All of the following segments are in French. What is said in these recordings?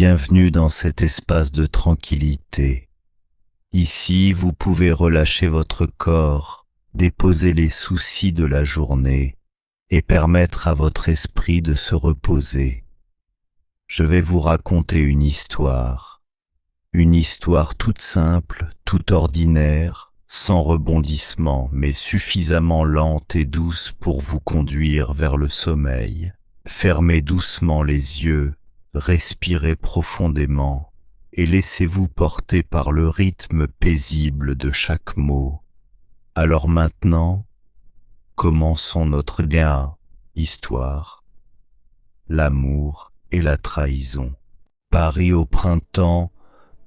Bienvenue dans cet espace de tranquillité. Ici, vous pouvez relâcher votre corps, déposer les soucis de la journée et permettre à votre esprit de se reposer. Je vais vous raconter une histoire toute simple, toute ordinaire, sans rebondissement, mais suffisamment lente et douce pour vous conduire vers le sommeil. Fermez doucement les yeux, respirez profondément et laissez-vous porter par le rythme paisible de chaque mot. Alors maintenant, commençons notre histoire. L'amour et la trahison. Paris au printemps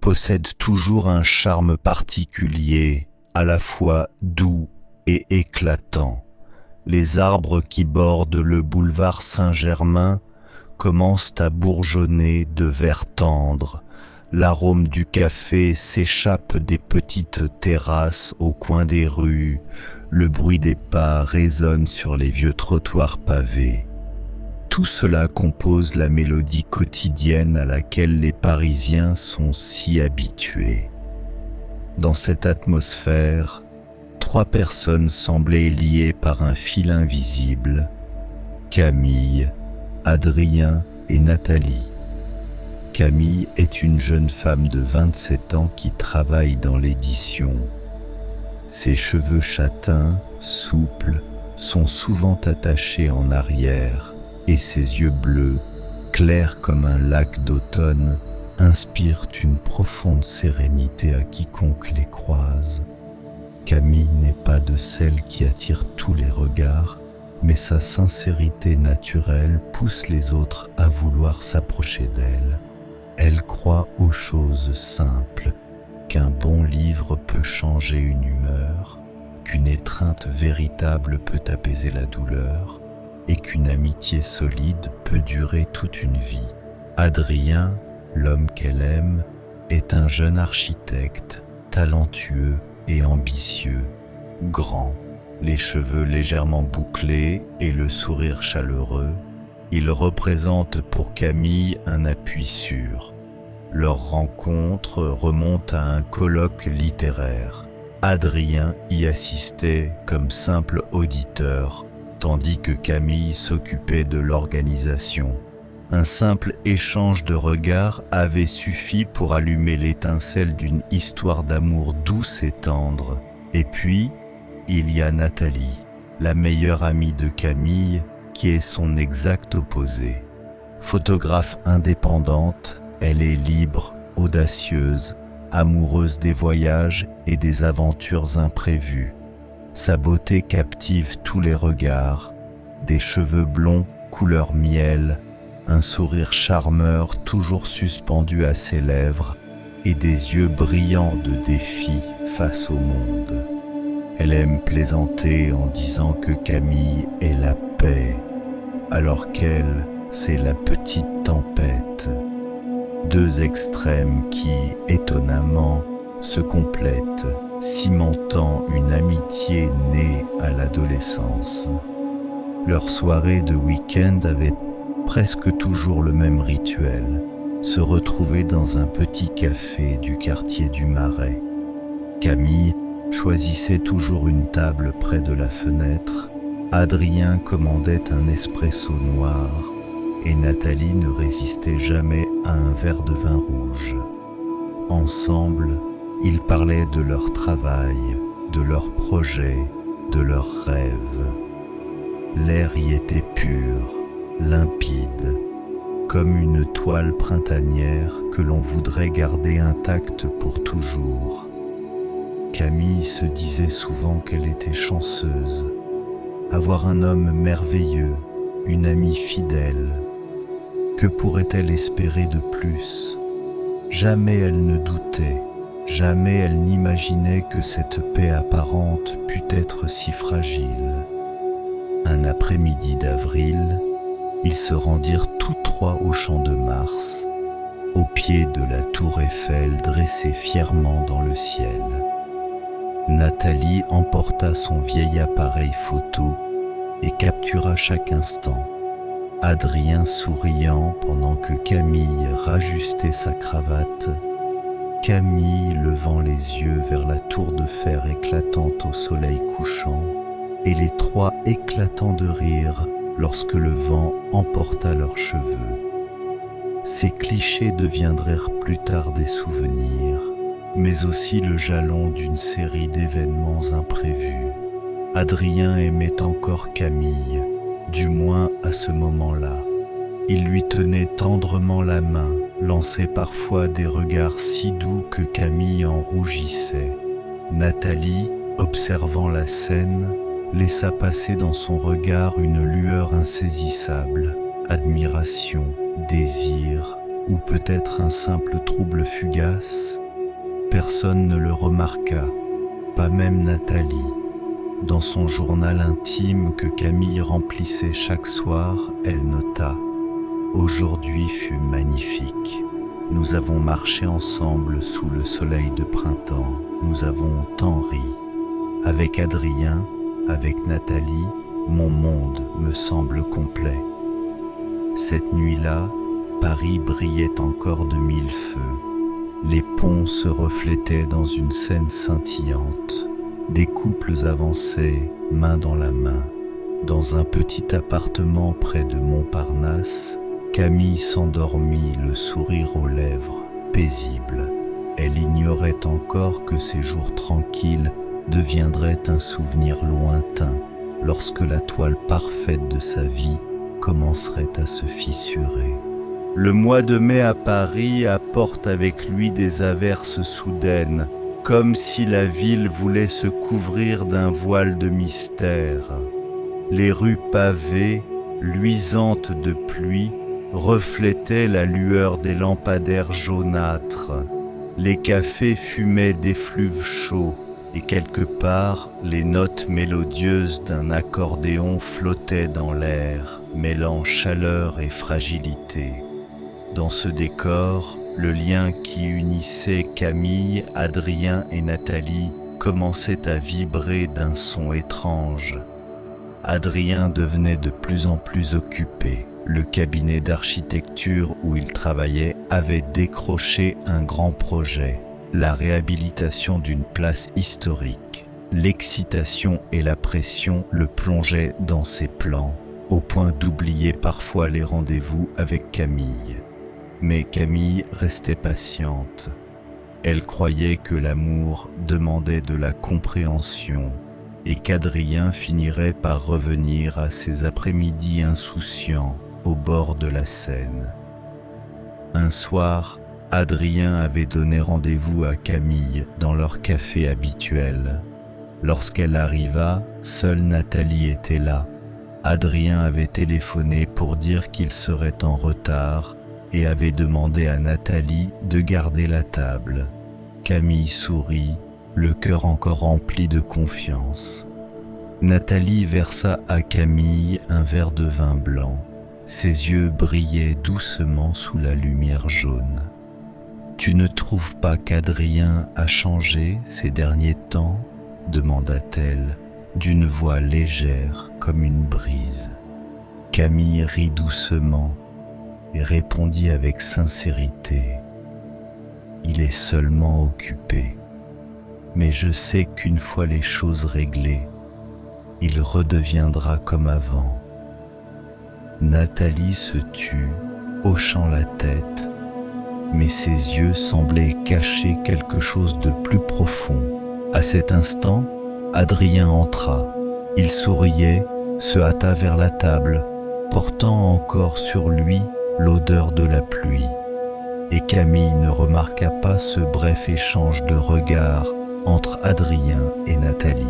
possède toujours un charme particulier, à la fois doux et éclatant. Les arbres qui bordent le boulevard Saint-Germain commencent à bourgeonner de vert tendre. L'arôme du café s'échappe des petites terrasses au coin des rues. Le bruit des pas résonne sur les vieux trottoirs pavés. Tout cela compose la mélodie quotidienne à laquelle les Parisiens sont si habitués. Dans cette atmosphère, 3 personnes semblaient liées par un fil invisible: Camille, Adrien et Nathalie. Camille est une jeune femme de 27 ans qui travaille dans l'édition. Ses cheveux châtains, souples, sont souvent attachés en arrière et ses yeux bleus, clairs comme un lac d'automne, inspirent une profonde sérénité à quiconque les croise. Camille n'est pas de celles qui attirent tous les regards, mais sa sincérité naturelle pousse les autres à vouloir s'approcher d'elle. Elle croit aux choses simples, qu'un bon livre peut changer une humeur, qu'une étreinte véritable peut apaiser la douleur, et qu'une amitié solide peut durer toute une vie. Adrien, l'homme qu'elle aime, est un jeune architecte, talentueux et ambitieux, grand, les cheveux légèrement bouclés et le sourire chaleureux. Il représente pour Camille un appui sûr. Leur rencontre remonte à un colloque littéraire. Adrien y assistait comme simple auditeur, tandis que Camille s'occupait de l'organisation. Un simple échange de regards avait suffi pour allumer l'étincelle d'une histoire d'amour douce et tendre. Et puis, il y a Nathalie, la meilleure amie de Camille, qui est son exact opposé. Photographe indépendante, elle est libre, audacieuse, amoureuse des voyages et des aventures imprévues. Sa beauté captive tous les regards, des cheveux blonds couleur miel, un sourire charmeur toujours suspendu à ses lèvres et des yeux brillants de défi face au monde. Elle aime plaisanter en disant que Camille est la paix, alors qu'elle, c'est la petite tempête. 2 extrêmes qui, étonnamment, se complètent, cimentant une amitié née à l'adolescence. Leur soirée de week-end avait presque toujours le même rituel, se retrouver dans un petit café du quartier du Marais. Camille choisissait toujours une table près de la fenêtre, Adrien commandait un espresso noir et Nathalie ne résistait jamais à un verre de vin rouge. Ensemble, ils parlaient de leur travail, de leurs projets, de leurs rêves. L'air y était pur, limpide, comme une toile printanière que l'on voudrait garder intacte pour toujours. Camille se disait souvent qu'elle était chanceuse. Avoir un homme merveilleux, une amie fidèle. Que pourrait-elle espérer de plus? Jamais elle ne doutait, jamais elle n'imaginait que cette paix apparente pût être si fragile. Un après-midi d'avril, ils se rendirent tous 3 au Champ de Mars, au pied de la tour Eiffel dressée fièrement dans le ciel. Nathalie emporta son vieil appareil photo et captura chaque instant. Adrien souriant pendant que Camille rajustait sa cravate, Camille levant les yeux vers la tour de fer éclatante au soleil couchant, et les trois éclatant de rire lorsque le vent emporta leurs cheveux. Ces clichés deviendrent plus tard des souvenirs, mais aussi le jalon d'une série d'événements imprévus. Adrien aimait encore Camille, du moins à ce moment-là. Il lui tenait tendrement la main, lançait parfois des regards si doux que Camille en rougissait. Nathalie, observant la scène, laissa passer dans son regard une lueur insaisissable, admiration, désir, ou peut-être un simple trouble fugace. Personne ne le remarqua, pas même Nathalie. Dans son journal intime que Camille remplissait chaque soir, elle nota « Aujourd'hui fut magnifique. Nous avons marché ensemble sous le soleil de printemps. Nous avons tant ri. Avec Adrien, avec Nathalie, mon monde me semble complet. » Cette nuit-là, Paris brillait encore de mille feux. Les ponts se reflétaient dans une scène scintillante. Des couples avançaient, main dans la main. Dans un petit appartement près de Montparnasse, Camille s'endormit, le sourire aux lèvres, paisible. Elle ignorait encore que ces jours tranquilles deviendraient un souvenir lointain lorsque la toile parfaite de sa vie commencerait à se fissurer. Le mois de mai à Paris apporte avec lui des averses soudaines, comme si la ville voulait se couvrir d'un voile de mystère. Les rues pavées, luisantes de pluie, reflétaient la lueur des lampadaires jaunâtres. Les cafés fumaient d'effluves chauds, et quelque part, les notes mélodieuses d'un accordéon flottaient dans l'air, mêlant chaleur et fragilité. Dans ce décor, le lien qui unissait Camille, Adrien et Nathalie commençait à vibrer d'un son étrange. Adrien devenait de plus en plus occupé. Le cabinet d'architecture où il travaillait avait décroché un grand projet, la réhabilitation d'une place historique. L'excitation et la pression le plongeaient dans ses plans, au point d'oublier parfois les rendez-vous avec Camille. Mais Camille restait patiente. Elle croyait que l'amour demandait de la compréhension et qu'Adrien finirait par revenir à ses après-midi insouciants au bord de la Seine. Un soir, Adrien avait donné rendez-vous à Camille dans leur café habituel. Lorsqu'elle arriva, seule Nathalie était là. Adrien avait téléphoné pour dire qu'il serait en retard et avait demandé à Nathalie de garder la table. Camille sourit, le cœur encore rempli de confiance. Nathalie versa à Camille un verre de vin blanc. Ses yeux brillaient doucement sous la lumière jaune. « Tu ne trouves pas qu'Adrien a changé ces derniers temps ?» demanda-t-elle, d'une voix légère comme une brise. Camille rit doucement et répondit avec sincérité. « Il est seulement occupé, mais je sais qu'une fois les choses réglées, il redeviendra comme avant. » Nathalie se tut, hochant la tête, mais ses yeux semblaient cacher quelque chose de plus profond. À cet instant, Adrien entra. Il souriait, se hâta vers la table, portant encore sur lui l'odeur de la pluie. Et Camille ne remarqua pas ce bref échange de regards entre Adrien et Nathalie,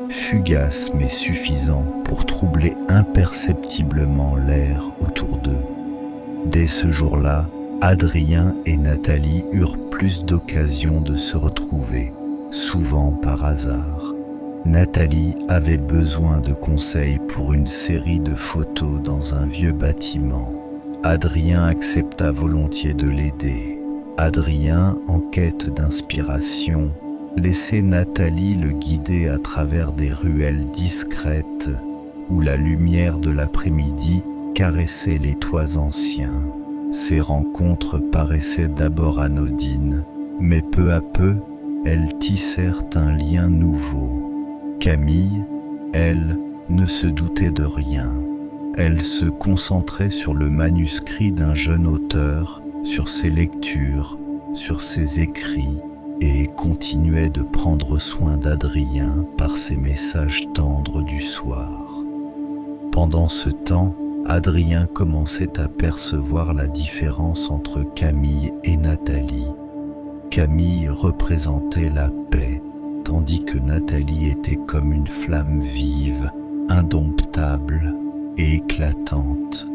fugace mais suffisant pour troubler imperceptiblement l'air autour d'eux. Dès ce jour-là, Adrien et Nathalie eurent plus d'occasions de se retrouver, souvent par hasard. Nathalie avait besoin de conseils pour une série de photos dans un vieux bâtiment. Adrien accepta volontiers de l'aider. Adrien, en quête d'inspiration, laissait Nathalie le guider à travers des ruelles discrètes où la lumière de l'après-midi caressait les toits anciens. Ces rencontres paraissaient d'abord anodines, mais peu à peu, elles tissèrent un lien nouveau. Camille, elle, ne se doutait de rien. Elle se concentrait sur le manuscrit d'un jeune auteur, sur ses lectures, sur ses écrits, et continuait de prendre soin d'Adrien par ses messages tendres du soir. Pendant ce temps, Adrien commençait à percevoir la différence entre Camille et Nathalie. Camille représentait la paix, tandis que Nathalie était comme une flamme vive, indomptable et éclatante.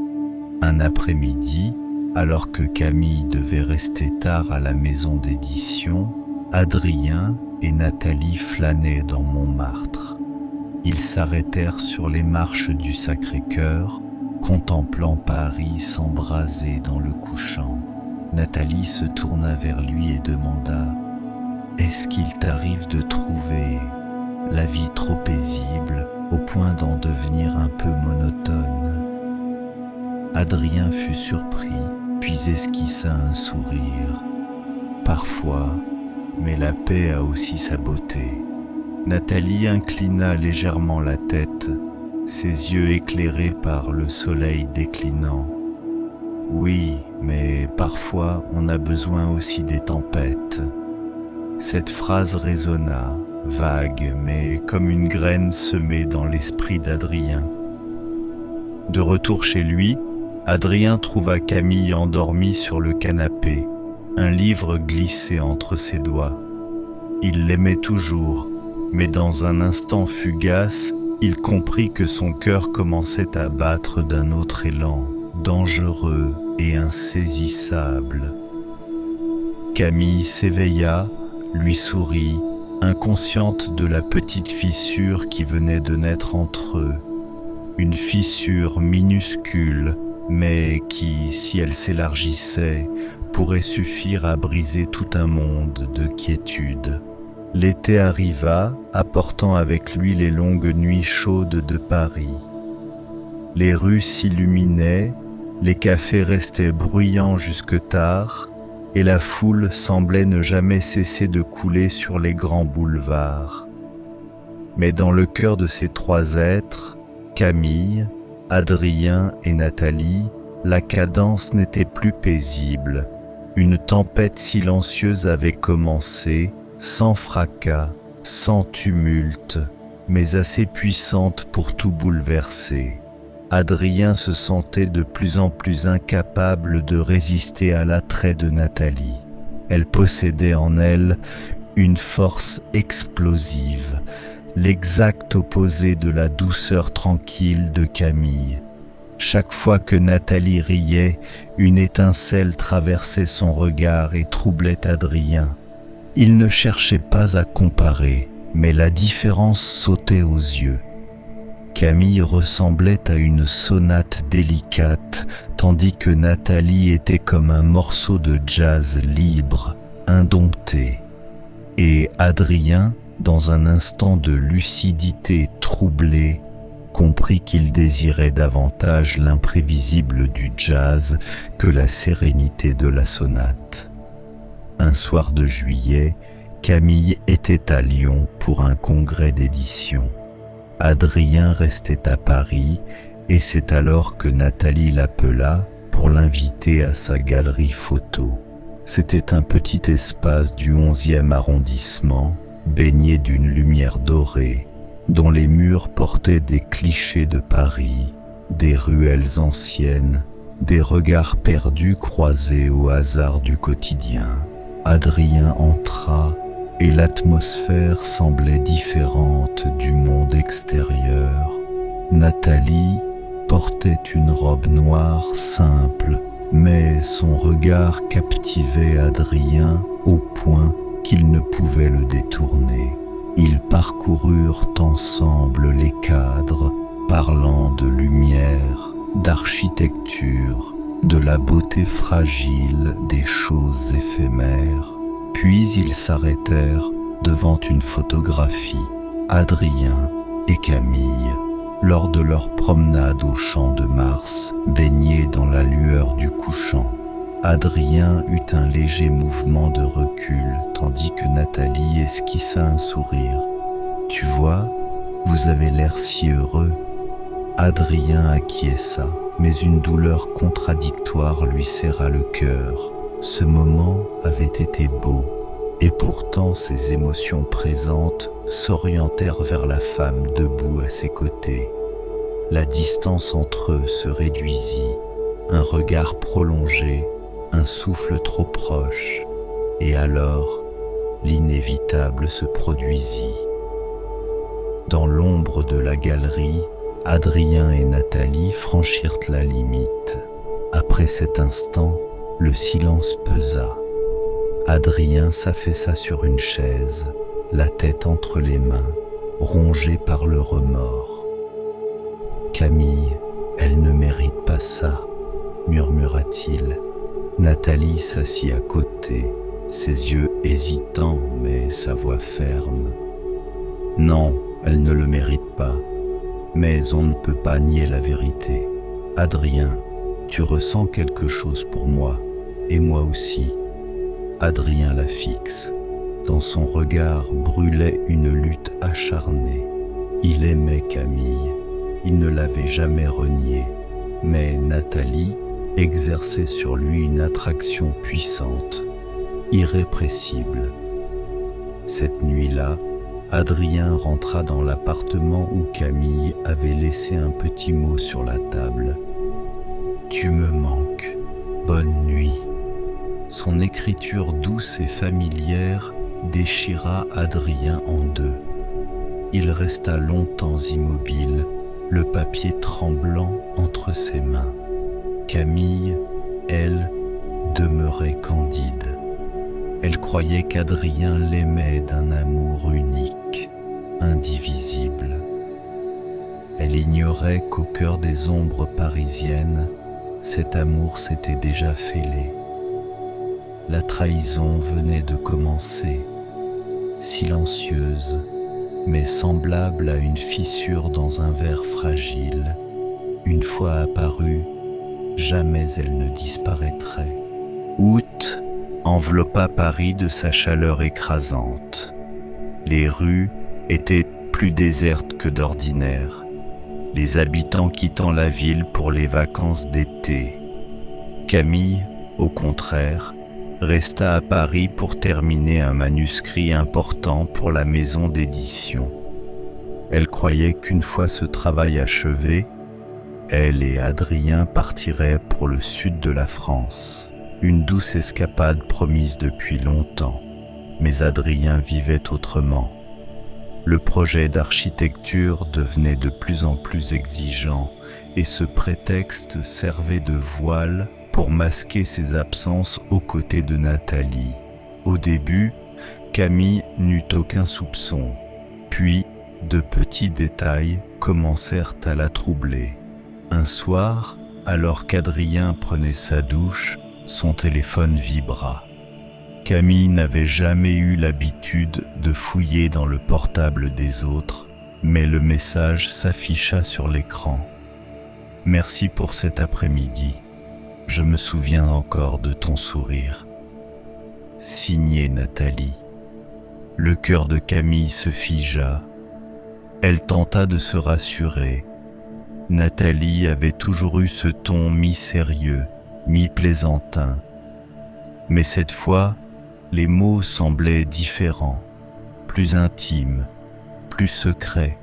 Un après-midi, alors que Camille devait rester tard à la maison d'édition, Adrien et Nathalie flânaient dans Montmartre. Ils s'arrêtèrent sur les marches du Sacré-Cœur, contemplant Paris s'embraser dans le couchant. Nathalie se tourna vers lui et demanda « Est-ce qu'il t'arrive de trouver la vie trop paisible au point d'en devenir un peu monotone ?» Adrien fut surpris, puis esquissa un sourire. « Parfois, mais la paix a aussi sa beauté. » Nathalie inclina légèrement la tête, ses yeux éclairés par le soleil déclinant. « Oui, mais parfois on a besoin aussi des tempêtes. » Cette phrase résonna, vague, mais comme une graine semée dans l'esprit d'Adrien. De retour chez lui, Adrien trouva Camille endormie sur le canapé, un livre glissé entre ses doigts. Il l'aimait toujours, mais dans un instant fugace, il comprit que son cœur commençait à battre d'un autre élan, dangereux et insaisissable. Camille s'éveilla, lui sourit, inconsciente de la petite fissure qui venait de naître entre eux. Une fissure minuscule, mais qui, si elle s'élargissait, pourrait suffire à briser tout un monde de quiétude. L'été arriva, apportant avec lui les longues nuits chaudes de Paris. Les rues s'illuminaient, les cafés restaient bruyants jusque tard, et la foule semblait ne jamais cesser de couler sur les grands boulevards. Mais dans le cœur de ces trois êtres, Camille, Adrien et Nathalie, la cadence n'était plus paisible. Une tempête silencieuse avait commencé, sans fracas, sans tumulte, mais assez puissante pour tout bouleverser. Adrien se sentait de plus en plus incapable de résister à l'attrait de Nathalie. Elle possédait en elle une force explosive, l'exact opposé de la douceur tranquille de Camille. Chaque fois que Nathalie riait, une étincelle traversait son regard et troublait Adrien. Il ne cherchait pas à comparer, mais la différence sautait aux yeux. Camille ressemblait à une sonate délicate, tandis que Nathalie était comme un morceau de jazz libre, indompté. Et Adrien, dans un instant de lucidité troublée, comprit qu'il désirait davantage l'imprévisible du jazz que la sérénité de la sonate. Un soir de juillet, Camille était à Lyon pour un congrès d'édition. Adrien restait à Paris et c'est alors que Nathalie l'appela pour l'inviter à sa galerie photo. C'était un petit espace du 11e arrondissement, baigné d'une lumière dorée, dont les murs portaient des clichés de Paris, des ruelles anciennes, des regards perdus croisés au hasard du quotidien. Adrien entra et l'atmosphère semblait différente du monde extérieur. Nathalie portait une robe noire simple, mais son regard captivait Adrien au point qu'il ne pouvait le détourner. Ils parcoururent ensemble les cadres, parlant de lumière, d'architecture, de la beauté fragile des choses éphémères. Puis ils s'arrêtèrent devant une photographie, Adrien et Camille, lors de leur promenade au champ de Mars, baignée dans la lueur du couchant. Adrien eut un léger mouvement de recul, tandis que Nathalie esquissa un sourire. « Tu vois, vous avez l'air si heureux. » Adrien acquiesça, mais une douleur contradictoire lui serra le cœur. Ce moment avait été beau, et pourtant ses émotions présentes s'orientèrent vers la femme debout à ses côtés. La distance entre eux se réduisit, un regard prolongé, un souffle trop proche, et alors l'inévitable se produisit. Dans l'ombre de la galerie, Adrien et Nathalie franchirent la limite. Après cet instant, le silence pesa. Adrien s'affaissa sur une chaise, la tête entre les mains, rongé par le remords. « Camille, elle ne mérite pas ça, » murmura-t-il. Nathalie s'assit à côté, ses yeux hésitants mais sa voix ferme. « Non, elle ne le mérite pas, mais on ne peut pas nier la vérité. Adrien, tu ressens quelque chose pour moi, et moi aussi. » Adrien la fixe. Dans son regard brûlait une lutte acharnée. Il aimait Camille, il ne l'avait jamais reniée, mais Nathalie exerçait sur lui une attraction puissante, irrépressible. Cette nuit-là, Adrien rentra dans l'appartement où Camille avait laissé un petit mot sur la table. « Tu me manques, bonne nuit ». Son écriture douce et familière déchira Adrien en deux. Il resta longtemps immobile, le papier tremblant entre ses mains. Camille, elle, demeurait candide. Elle croyait qu'Adrien l'aimait d'un amour unique, indivisible. Elle ignorait qu'au cœur des ombres parisiennes, cet amour s'était déjà fêlé. La trahison venait de commencer, silencieuse, mais semblable à une fissure dans un verre fragile. Une fois apparue, jamais elle ne disparaîtrait. Août enveloppa Paris de sa chaleur écrasante. Les rues étaient plus désertes que d'ordinaire, les habitants quittant la ville pour les vacances d'été. Camille, au contraire, resta à Paris pour terminer un manuscrit important pour la maison d'édition. Elle croyait qu'une fois ce travail achevé, elle et Adrien partiraient pour le sud de la France. Une douce escapade promise depuis longtemps, mais Adrien vivait autrement. Le projet d'architecture devenait de plus en plus exigeant et ce prétexte servait de voile pour masquer ses absences aux côtés de Nathalie. Au début, Camille n'eut aucun soupçon, puis de petits détails commencèrent à la troubler. Un soir, alors qu'Adrien prenait sa douche, son téléphone vibra. Camille n'avait jamais eu l'habitude de fouiller dans le portable des autres, mais le message s'afficha sur l'écran. « Merci pour cet après-midi. Je me souviens encore de ton sourire. » Signé Nathalie. Le cœur de Camille se figea. Elle tenta de se rassurer. Nathalie avait toujours eu ce ton mi-sérieux, mi-plaisantin. Mais cette fois, les mots semblaient différents, plus intimes, plus secrets.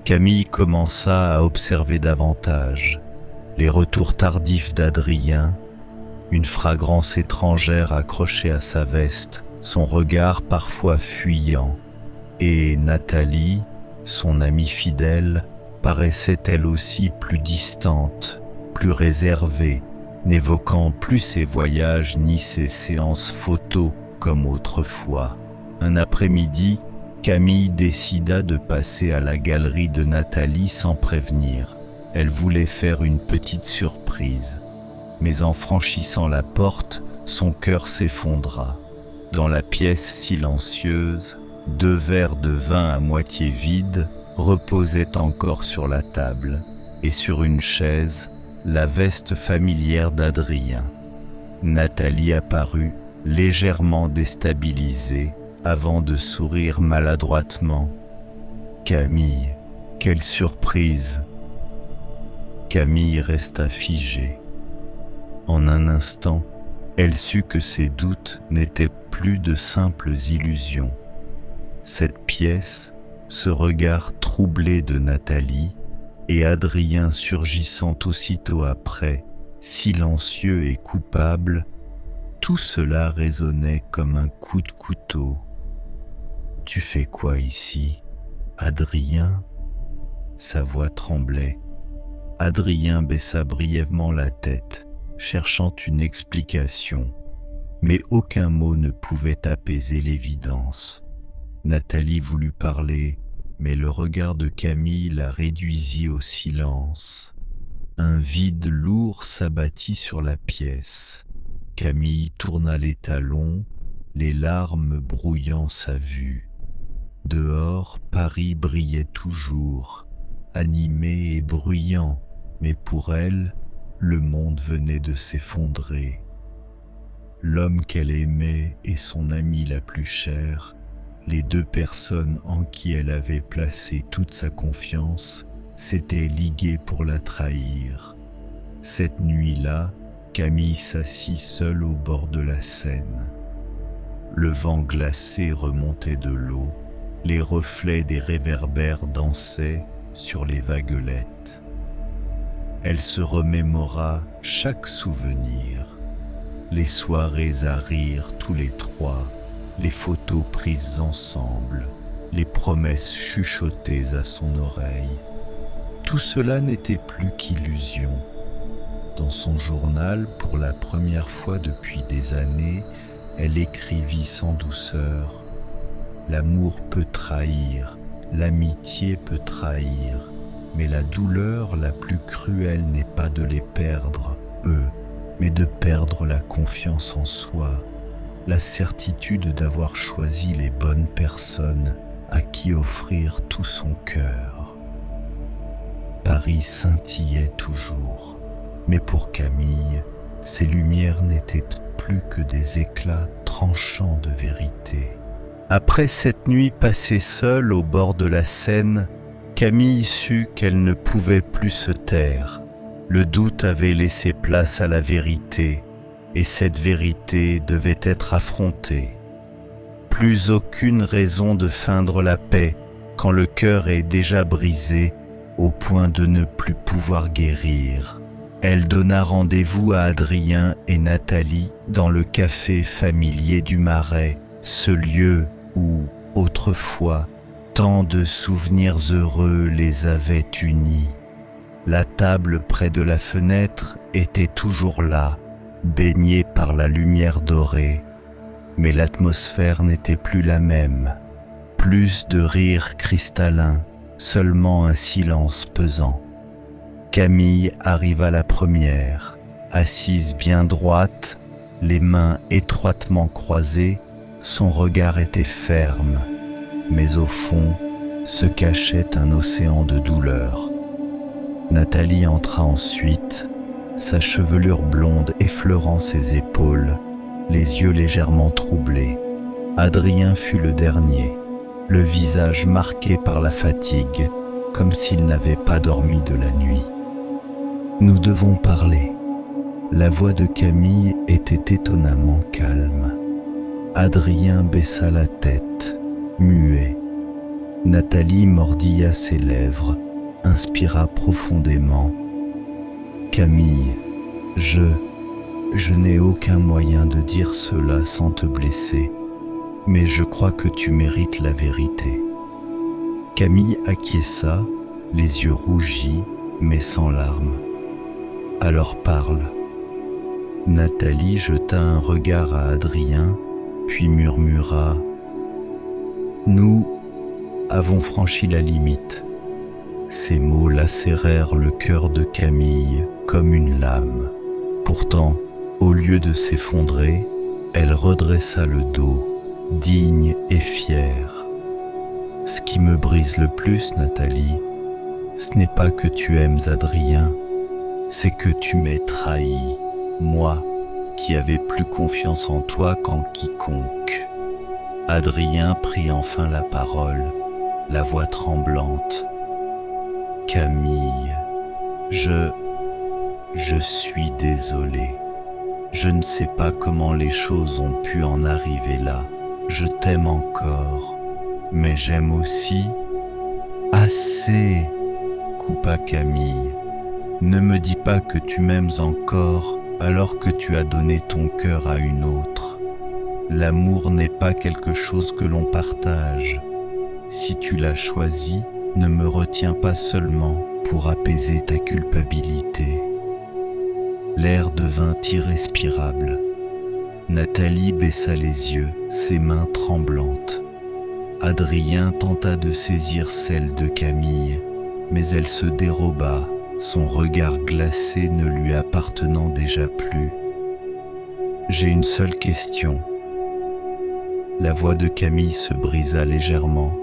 Camille commença à observer davantage les retours tardifs d'Adrien, une fragrance étrangère accrochée à sa veste, son regard parfois fuyant, et Nathalie, son amie fidèle, paraissait elle aussi plus distante, plus réservée, n'évoquant plus ses voyages ni ses séances photos comme autrefois. Un après-midi, Camille décida de passer à la galerie de Nathalie sans prévenir. Elle voulait faire une petite surprise, mais en franchissant la porte, son cœur s'effondra. Dans la pièce silencieuse, 2 verres de vin à moitié vides reposait encore sur la table, et sur une chaise, la veste familière d'Adrien. Nathalie apparut, légèrement déstabilisée, avant de sourire maladroitement. « Camille, quelle surprise !» Camille resta figée. En un instant, elle sut que ses doutes n'étaient plus de simples illusions. Cette pièce, ce regard troublé de Nathalie, et Adrien surgissant aussitôt après, silencieux et coupable, tout cela résonnait comme un coup de couteau. « Tu fais quoi ici, Adrien ?» Sa voix tremblait. Adrien baissa brièvement la tête, cherchant une explication, mais aucun mot ne pouvait apaiser l'évidence. Nathalie voulut parler, mais le regard de Camille la réduisit au silence. Un vide lourd s'abattit sur la pièce. Camille tourna les talons, les larmes brouillant sa vue. Dehors, Paris brillait toujours, animé et bruyant, mais pour elle, le monde venait de s'effondrer. L'homme qu'elle aimait et son amie la plus chère, les deux personnes en qui elle avait placé toute sa confiance, s'étaient liguées pour la trahir. Cette nuit-là, Camille s'assit seule au bord de la Seine. Le vent glacé remontait de l'eau, les reflets des réverbères dansaient sur les vaguelettes. Elle se remémora chaque souvenir, les soirées à rire tous les trois, les photos prises ensemble, les promesses chuchotées à son oreille. Tout cela n'était plus qu'illusion. Dans son journal, pour la première fois depuis des années, elle écrivit sans douceur « L'amour peut trahir, l'amitié peut trahir, mais la douleur la plus cruelle n'est pas de les perdre, eux, mais de perdre la confiance en soi, la certitude d'avoir choisi les bonnes personnes à qui offrir tout son cœur. » Paris scintillait toujours, mais pour Camille, ces lumières n'étaient plus que des éclats tranchants de vérité. Après cette nuit passée seule au bord de la Seine, Camille sut qu'elle ne pouvait plus se taire. Le doute avait laissé place à la vérité, et cette vérité devait être affrontée. Plus aucune raison de feindre la paix quand le cœur est déjà brisé au point de ne plus pouvoir guérir. Elle donna rendez-vous à Adrien et Nathalie dans le café familier du Marais, ce lieu où, autrefois, tant de souvenirs heureux les avaient unis. La table près de la fenêtre était toujours là, baignée par la lumière dorée, mais l'atmosphère n'était plus la même. Plus de rires cristallins, seulement un silence pesant. Camille arriva la première, assise bien droite, les mains étroitement croisées, son regard était ferme, mais au fond se cachait un océan de douleur. Nathalie entra ensuite, sa chevelure blonde effleurant ses épaules, les yeux légèrement troublés. Adrien fut le dernier, le visage marqué par la fatigue, comme s'il n'avait pas dormi de la nuit. « Nous devons parler. » La voix de Camille était étonnamment calme. Adrien baissa la tête, muet. Nathalie mordilla ses lèvres, inspira profondément. « Camille, je n'ai aucun moyen de dire cela sans te blesser, mais je crois que tu mérites la vérité. » Camille acquiesça, les yeux rougis, mais sans larmes. « Alors parle. » Nathalie jeta un regard à Adrien, puis murmura « Nous avons franchi la limite. » Ces mots lacérèrent le cœur de Camille comme une lame. Pourtant, au lieu de s'effondrer, elle redressa le dos, digne et fière. Ce qui me brise le plus, Nathalie, ce n'est pas que tu aimes Adrien, c'est que tu m'aies trahi, moi, qui avais plus confiance en toi qu'en quiconque. Adrien prit enfin la parole, la voix tremblante. Camille, je suis désolé. Je ne sais pas comment les choses ont pu en arriver là. Je t'aime encore, mais j'aime aussi. Assez, coupa Camille. Ne me dis pas que tu m'aimes encore alors que tu as donné ton cœur à une autre. L'amour n'est pas quelque chose que l'on partage. Si tu l'as choisi, ne me retiens pas seulement pour apaiser ta culpabilité. L'air devint irrespirable. Nathalie baissa les yeux, ses mains tremblantes. Adrien tenta de saisir celle de Camille, mais elle se déroba, son regard glacé ne lui appartenant déjà plus. J'ai une seule question. La voix de Camille se brisa légèrement.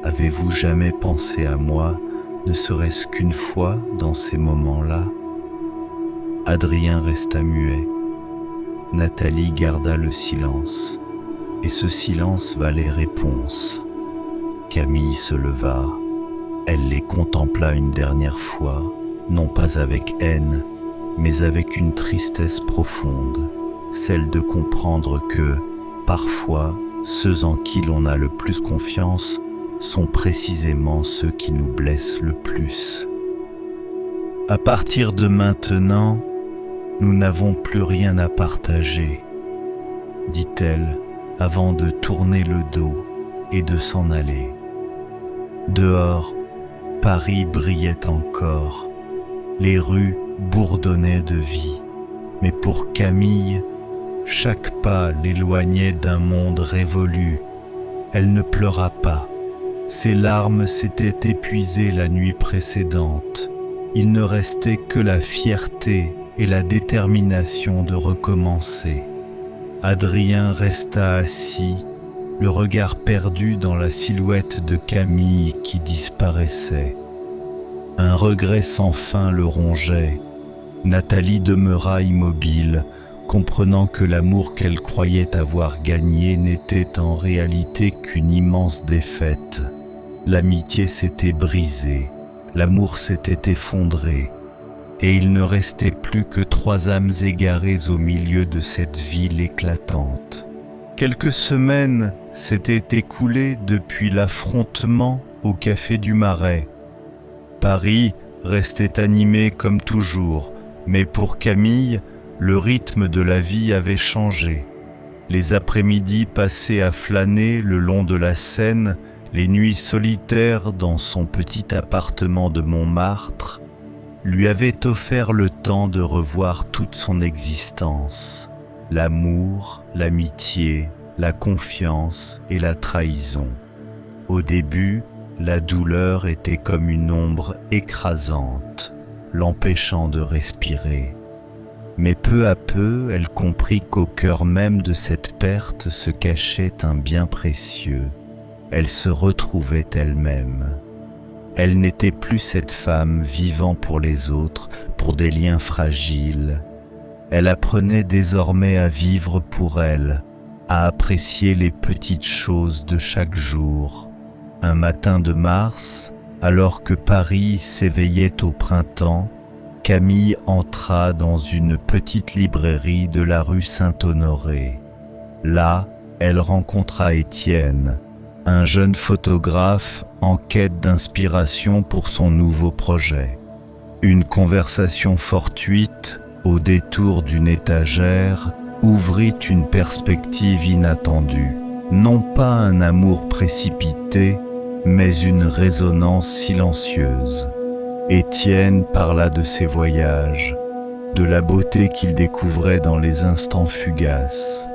Avez-vous jamais pensé à moi, ne serait-ce qu'une fois dans ces moments-là? Adrien resta muet. Nathalie garda le silence, et ce silence valait réponse. Camille se leva. Elle les contempla une dernière fois, non pas avec haine, mais avec une tristesse profonde, celle de comprendre que, parfois, ceux en qui l'on a le plus confiance sont précisément ceux qui nous blessent le plus. À partir de maintenant, nous n'avons plus rien à partager, dit-elle avant de tourner le dos et de s'en aller. Dehors, Paris brillait encore, les rues bourdonnaient de vie, mais pour Camille, chaque pas l'éloignait d'un monde révolu. Elle ne pleura pas. Ses larmes s'étaient épuisées la nuit précédente. Il ne restait que la fierté et la détermination de recommencer. Adrien resta assis, le regard perdu dans la silhouette de Camille qui disparaissait. Un regret sans fin le rongeait. Nathalie demeura immobile, comprenant que l'amour qu'elle croyait avoir gagné n'était en réalité qu'une immense défaite. L'amitié s'était brisée, l'amour s'était effondré, et il ne restait plus que 3 âmes égarées au milieu de cette ville éclatante. Quelques semaines s'étaient écoulées depuis l'affrontement au Café du Marais. Paris restait animé comme toujours, mais pour Camille, le rythme de la vie avait changé. Les après-midi passés à flâner le long de la Seine, les nuits solitaires dans son petit appartement de Montmartre, lui avaient offert le temps de revoir toute son existence. L'amour, l'amitié, la confiance et la trahison. Au début, la douleur était comme une ombre écrasante, l'empêchant de respirer. Mais peu à peu, elle comprit qu'au cœur même de cette perte se cachait un bien précieux. Elle se retrouvait elle-même. Elle n'était plus cette femme vivant pour les autres, pour des liens fragiles. Elle apprenait désormais à vivre pour elle, à apprécier les petites choses de chaque jour. Un matin de mars, alors que Paris s'éveillait au printemps, Camille entra dans une petite librairie de la rue Saint-Honoré. Là, elle rencontra Étienne, un jeune photographe en quête d'inspiration pour son nouveau projet. Une conversation fortuite, au détour d'une étagère, ouvrit une perspective inattendue. Non pas un amour précipité, mais une résonance silencieuse. Étienne parla de ses voyages, de la beauté qu'il découvrait dans les instants fugaces.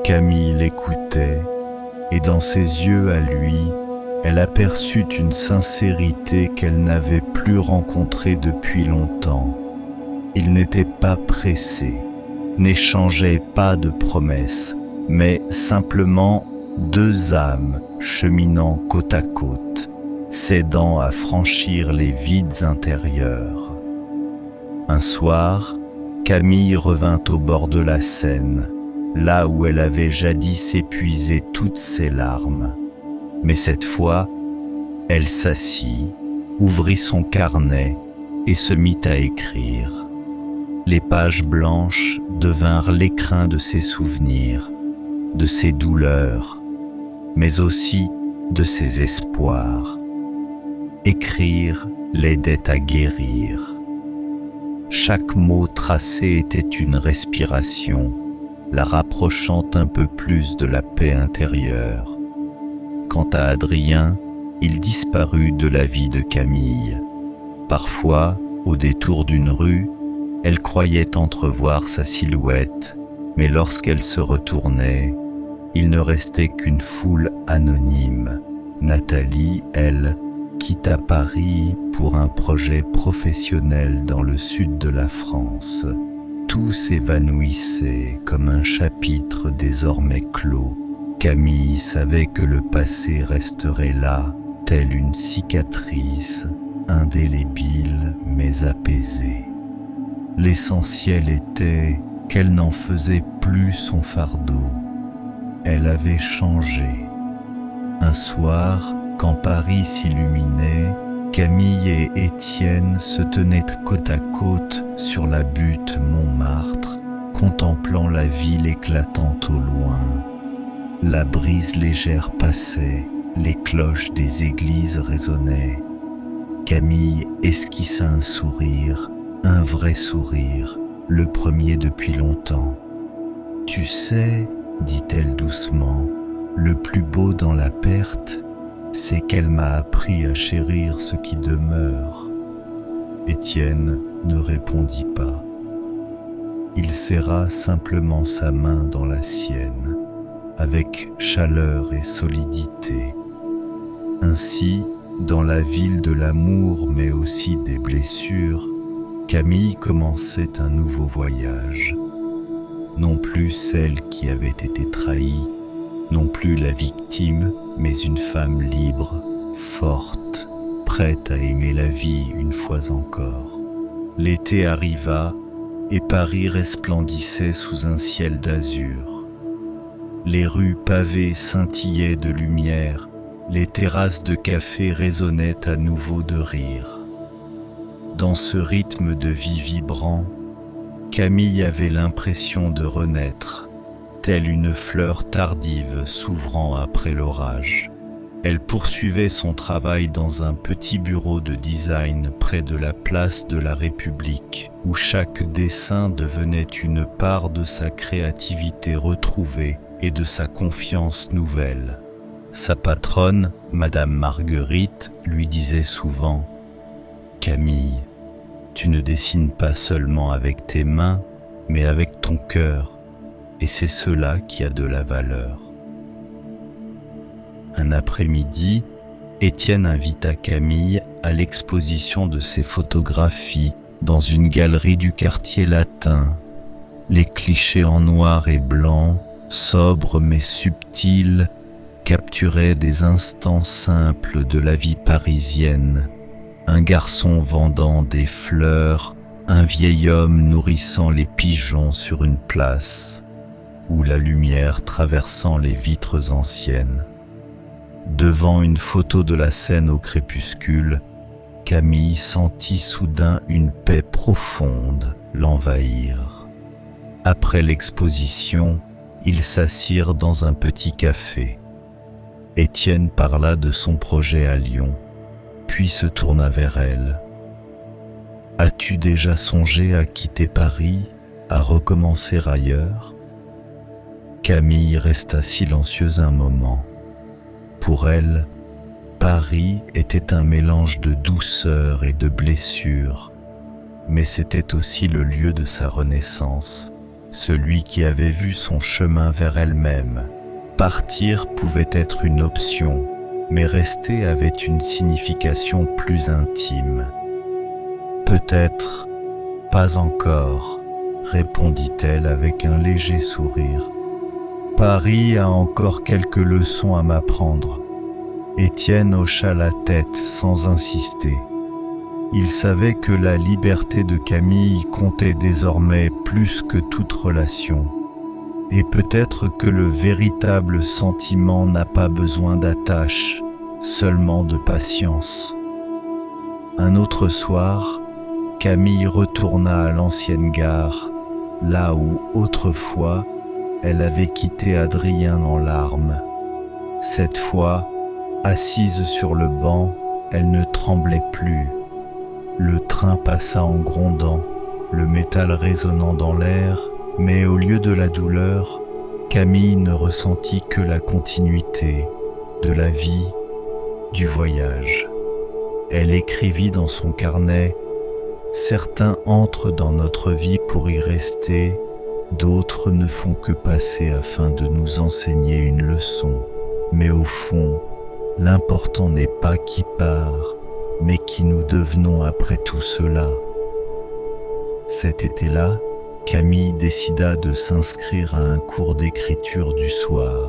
Camille l'écoutait, et dans ses yeux à lui, elle aperçut une sincérité qu'elle n'avait plus rencontrée depuis longtemps. Il n'était pas pressé, n'échangeait pas de promesses, mais simplement deux âmes cheminant côte à côte, s'aidant à franchir les vides intérieurs. Un soir, Camille revint au bord de la Seine, là où elle avait jadis épuisé toutes ses larmes. Mais cette fois, elle s'assit, ouvrit son carnet et se mit à écrire. Les pages blanches devinrent l'écrin de ses souvenirs, de ses douleurs, mais aussi de ses espoirs. Écrire l'aidait à guérir. Chaque mot tracé était une respiration, la rapprochant un peu plus de la paix intérieure. Quant à Adrien, il disparut de la vie de Camille. Parfois, au détour d'une rue, elle croyait entrevoir sa silhouette, mais lorsqu'elle se retournait, il ne restait qu'une foule anonyme. Nathalie, elle, quitta Paris pour un projet professionnel dans le sud de la France. Tout s'évanouissait comme un chapitre désormais clos. Camille savait que le passé resterait là, telle une cicatrice, indélébile mais apaisée. L'essentiel était qu'elle n'en faisait plus son fardeau. Elle avait changé. Un soir, quand Paris s'illuminait, Camille et Étienne se tenaient côte à côte sur la butte Montmartre, contemplant la ville éclatante au loin. La brise légère passait, les cloches des églises résonnaient. Camille esquissa un sourire, un vrai sourire, le premier depuis longtemps. « Tu sais, dit-elle doucement, le plus beau dans la perte, c'est qu'elle m'a appris à chérir ce qui demeure. » Étienne ne répondit pas. Il serra simplement sa main dans la sienne, avec chaleur et solidité. Ainsi, dans la ville de l'amour mais aussi des blessures, Camille commençait un nouveau voyage. Non plus celle qui avait été trahie, non plus la victime, mais une femme libre, forte, prête à aimer la vie une fois encore. L'été arriva et Paris resplendissait sous un ciel d'azur. Les rues pavées scintillaient de lumière, les terrasses de café résonnaient à nouveau de rire. Dans ce rythme de vie vibrant, Camille avait l'impression de renaître, telle une fleur tardive s'ouvrant après l'orage. Elle poursuivait son travail dans un petit bureau de design près de la place de la République, où chaque dessin devenait une part de sa créativité retrouvée et de sa confiance nouvelle. Sa patronne, Madame Marguerite, lui disait souvent « Camille, tu ne dessines pas seulement avec tes mains, mais avec ton cœur, et c'est cela qui a de la valeur. » Un après-midi, Étienne invita Camille à l'exposition de ses photographies dans une galerie du quartier latin. Les clichés en noir et blanc, sobres mais subtils, capturaient des instants simples de la vie parisienne. Un garçon vendant des fleurs, un vieil homme nourrissant les pigeons sur une place, ou la lumière traversant les vitres anciennes. Devant une photo de la Seine au crépuscule, Camille sentit soudain une paix profonde l'envahir. Après l'exposition, ils s'assirent dans un petit café. Étienne parla de son projet à Lyon, puis se tourna vers elle. « As-tu déjà songé à quitter Paris, à recommencer ailleurs ?» Camille resta silencieuse un moment. Pour elle, Paris était un mélange de douceur et de blessure, mais c'était aussi le lieu de sa renaissance, celui qui avait vu son chemin vers elle-même. Partir pouvait être une option, mais rester avait une signification plus intime. « Peut-être, pas encore, répondit-elle avec un léger sourire. Paris a encore quelques leçons à m'apprendre. Étienne hocha la tête sans insister. Il savait que la liberté de Camille comptait désormais plus que toute relation. Et peut-être que le véritable sentiment n'a pas besoin d'attache, seulement de patience. Un autre soir, Camille retourna à l'ancienne gare, là où, autrefois, elle avait quitté Adrien en larmes. Cette fois, assise sur le banc, elle ne tremblait plus. Le train passa en grondant, le métal résonnant dans l'air, mais au lieu de la douleur, Camille ne ressentit que la continuité de la vie, du voyage. Elle écrivit dans son carnet « Certains entrent dans notre vie pour y rester, d'autres ne font que passer afin de nous enseigner une leçon. Mais au fond, l'important n'est pas qui part, mais qui nous devenons après tout cela. » Cet été-là, Camille décida de s'inscrire à un cours d'écriture du soir.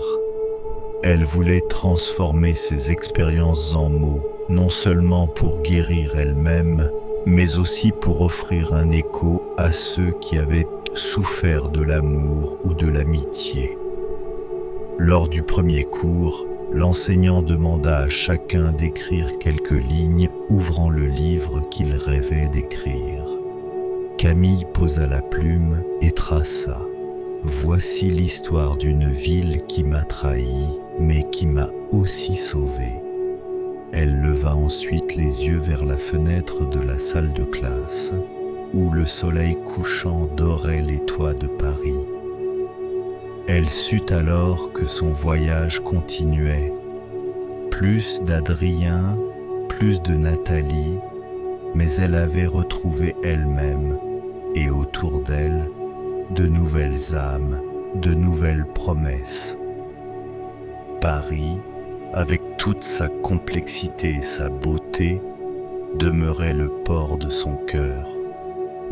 Elle voulait transformer ses expériences en mots, non seulement pour guérir elle-même, mais aussi pour offrir un écho à ceux qui avaient souffert de l'amour ou de l'amitié. Lors du premier cours, l'enseignant demanda à chacun d'écrire quelques lignes ouvrant le livre qu'il rêvait d'écrire. Camille posa la plume et traça « Voici l'histoire d'une ville qui m'a trahi, mais qui m'a aussi sauvé. » Elle leva ensuite les yeux vers la fenêtre de la salle de classe, où le soleil couchant dorait les toits de Paris. Elle sut alors que son voyage continuait. Plus d'Adrien, plus de Nathalie, mais elle avait retrouvé elle-même, et autour d'elle, de nouvelles âmes, de nouvelles promesses. Paris, avec toute sa complexité et sa beauté, demeurait le port de son cœur.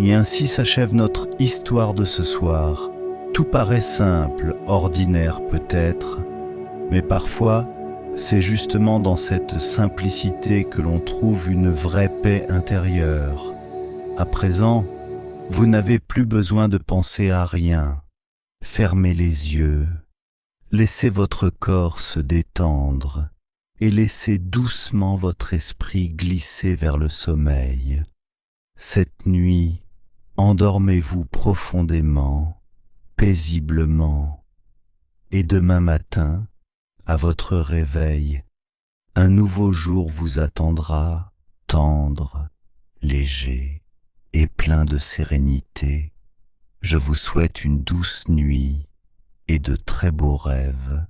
Et ainsi s'achève notre histoire de ce soir. Tout paraît simple, ordinaire peut-être, mais parfois, c'est justement dans cette simplicité que l'on trouve une vraie paix intérieure. À présent, vous n'avez plus besoin de penser à rien. Fermez les yeux, laissez votre corps se détendre et laissez doucement votre esprit glisser vers le sommeil. Cette nuit, endormez-vous profondément, paisiblement, et demain matin, à votre réveil, un nouveau jour vous attendra, tendre, léger et plein de sérénité. Je vous souhaite une douce nuit et de très beaux rêves.